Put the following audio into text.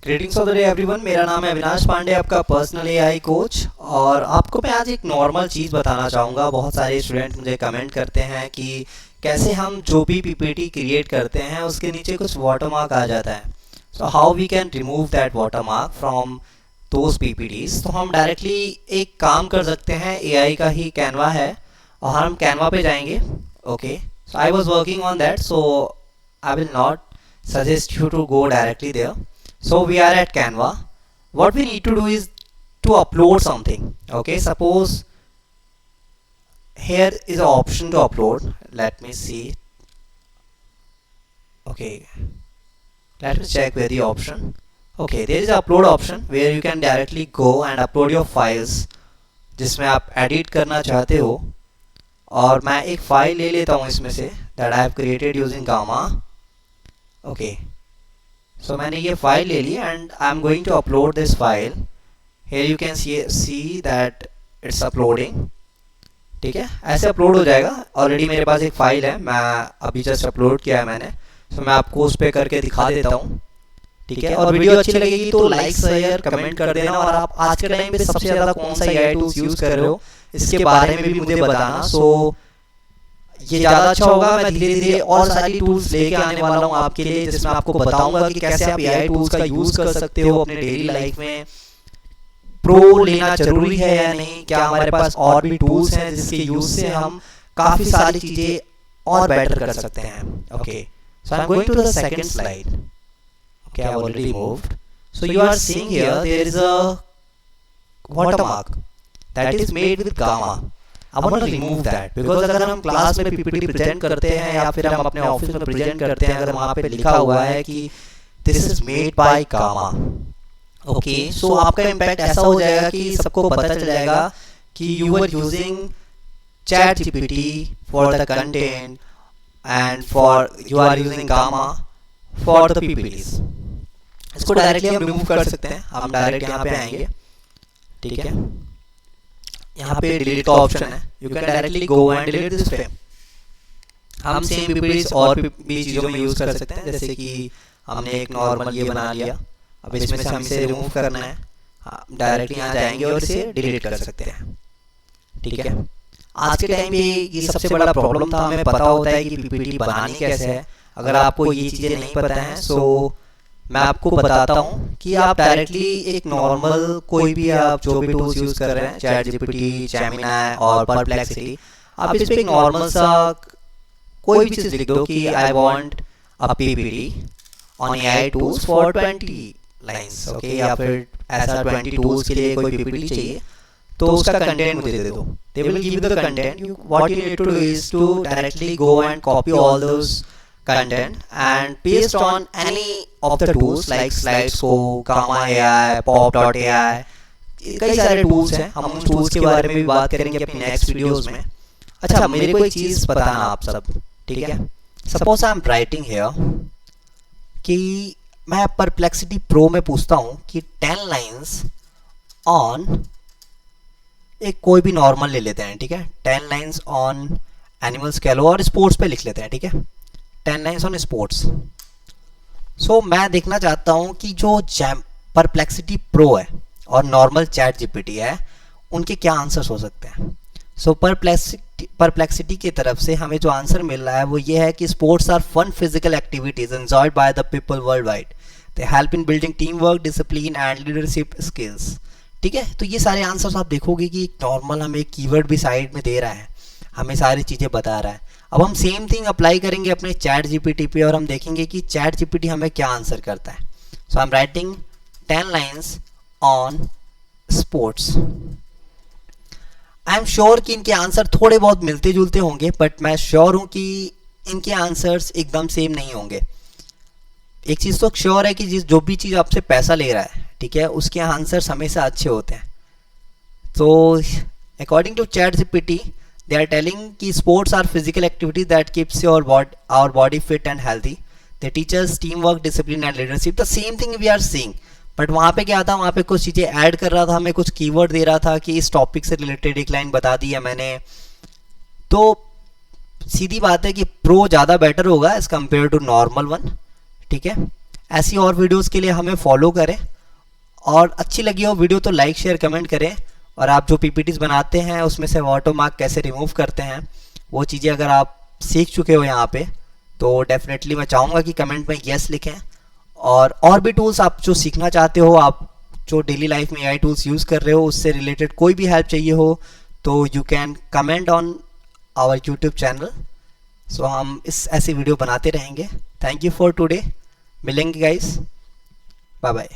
Greetings of the day everyone. मेरा नाम है अविनाश पांडे, आपका पर्सनल एआई कोच। और आपको मैं आज एक नॉर्मल चीज़ बताना चाहूँगा। बहुत सारे स्टूडेंट मुझे कमेंट करते हैं कि कैसे हम जो भी पीपीटी क्रिएट करते हैं उसके नीचे कुछ वाटरमार्क आ जाता है। So how we can remove that watermark from those PPTs. तो हम डायरेक्टली एक काम कर सकते हैं, एआई का ही कैनवा है और हम कैनवा पे जाएंगे। Okay, so I was working on that, so I will not suggest you to go directly there. So we are at Canva. What we need to do is to upload something. Okay, suppose here is an option to upload. Let me see. Okay, let me check where the option. Okay, there is an upload option where you can directly go and upload your files जिसमें आप edit करना चाहते हो। और मैं एक file ले लेता हूँ इसमें से that I have created using Gamma. Okay, so मैंने ये फाइल ले ली and I am going to upload this file. Here you can see that it's uploading. ठीक है, ऐसे अपलोड हो जाएगा। ऑलरेडी मेरे पास एक फ़ाइल है, मैं अभी जस्ट अपलोड किया है मैंने। सो मैं आपको उस पर करके दिखा देता हूँ। ठीक है, और वीडियो अच्छी लगेगी तो लाइक शेयर कमेंट कर देना। और आप आज के टाइम पे सबसे ज़्यादा कौन सा एआई टूल्स यूज़ कर रहे हो इसके बारे में भी मुझे बताना। सो ये ज़्यादा अच्छा होगा। मैं धीरे धीरे और सारी टूल्स लेके आने वाला हूँ आपके लिए, जिसमें आपको बताऊंगा कि कैसे आप एआई टूल्स का यूज़ कर सकते हो अपने डेली लाइफ में। प्रो लेना जरूरी है या नहीं, क्या हमारे पास और भी टूल्स हैं जिसके यूज़ से हम काफ़ी सारी चीज़ें और बेटर कर सकते हैं। Okay, so I am going to the second slide. Okay, I have already moved. So you are seeing here there is a watermark that is made with Gamma. I want to remove that because अगर हम class में PPT present करते हैं या फिर हम अपने office में प्रेजेंट करते हैं, अगर वहाँ पे लिखा हुआ है कि this is made by Gamma, okay, so आपका इम्पैक्ट ऐसा हो जाएगा कि सबको पता चल जाएगा कि you are using ChatGPT for the content and for you are using Gamma for the PPTs. इसको डायरेक्टली हम रिमूव कर सकते हैं। हम डायरेक्ट यहाँ पे आएंगे। ठीक है, यहाँ पे डिलीट का ऑप्शन है। You can directly go and delete this frame. हम सेम पीपीटीज और भी चीज़ों में यूज़ कर सकते हैं, जैसे कि हमने एक नॉर्मल ये बना लिया। अब इसमें से हमें इसे रिमूव करना है। डायरेक्टली यहाँ जाएंगे और इसे डिलीट कर सकते हैं। ठीक है, आज के टाइम पे ये सबसे बड़ा प्रॉब्लम था। हमें पता होता है कि पीपीटी बनानी कैसे है। अगर आपको ये चीज़ें नहीं पता हैं सो मैं आपको बताता हूँ कि आप डायरेक्टली एक नॉर्मल कोई भी आप जो भी टूल्स यूज़ कर रहे हैं, चैट जीपीटी, जेमिनी और परप्लेक्सिटी, आप इस पे एक नॉर्मल सा कोई भी चीज़ लिख दो कि I want a PPT on AI tools for 20 lines. Okay, या फिर ऐसा 20 टूल्स के लिए कोई पीपीटी चाहिए तो उसका कंटेंट मुझे दे दो। They will give the content. What you need to do is to directly go and copy all those content and paste on any of the tools like Slideshow, Gamma AI, Pop.ai। कई सारे tools हैं, हम उन tools के बारे में भी बात करेंगे अपनी नेक्स्ट वीडियोस में। अच्छा, मेरे को एक चीज़ बताना आप सब। ठीक है, suppose I am writing here कि मैं परप्लेक्सिटी प्रो में पूछता हूँ कि 10 लाइंस ऑन एक कोई भी नॉर्मल ले लेते हैं। ठीक है, 10 लाइंस ऑन एनिमल स्केलो और स्पोर्ट्स पे लिख लेते हैं। ठीक है, 10 लाइन्स ऑन स्पोर्ट्स। सो मैं देखना चाहता हूँ कि जो परप्लेक्सिटी प्रो है और नॉर्मल चैट जीपीटी है उनके क्या आंसर्स हो सकते हैं। सो परप्लेक्सिटी की तरफ से हमें जो आंसर मिल रहा है वो ये है कि sports are fun physical activities enjoyed by the people worldwide. They help in building teamwork, discipline and leadership skills. ठीक है, तो ये सारे आंसर्स आप देखोगे कि नॉर्मल हमें कीवर्ड भी साइड में दे रहा है, हमें सारी चीज़ें बता रहा है। अब हम सेम थिंग अप्लाई करेंगे अपने चैट जीपीटी पे और हम देखेंगे कि चैट जीपीटी हमें क्या आंसर करता है। So I am writing 10 lines on sports. I am sure कि इनके आंसर थोड़े बहुत मिलते जुलते होंगे, बट मैं श्योर हूँ कि इनके आंसर्स एकदम सेम नहीं होंगे। एक चीज़ तो श्योर है कि जो भी चीज़ आपसे पैसा ले रहा है, ठीक है, उसके आंसर्स हमेशा अच्छे होते हैं। तो according to ChatGPT they are telling कि sports are physical activities that keeps our body fit and healthy. They teach us teamwork, discipline and leadership. The same thing we are seeing. But वहाँ पे क्या था, वहाँ पे कुछ चीज़ें add कर रहा था, हमें कुछ कीवर्ड दे रहा था कि इस टॉपिक से रिलेटेड एक लाइन बता दी है मैंने। तो सीधी बात है कि प्रो ज़्यादा बेटर होगा as compare to normal one. ठीक है, ऐसी और वीडियोस के लिए हमें फॉलो करें, और अच्छी लगी हो वीडियो तो लाइक शेयर कमेंट करें। और आप जो पीपीटीज बनाते हैं उसमें से वाटरमार्क कैसे रिमूव करते हैं वो चीज़ें अगर आप सीख चुके हो यहाँ पे, तो डेफिनेटली मैं चाहूँगा कि कमेंट में यस लिखें। और भी टूल्स आप जो सीखना चाहते हो, आप जो डेली लाइफ में एआई टूल्स यूज़ कर रहे हो, उससे रिलेटेड कोई भी हेल्प चाहिए हो, तो you can comment on our YouTube channel. So हम इस ऐसी वीडियो बनाते रहेंगे। Thank you for today. मिलेंगे गाइस, बाय बाय।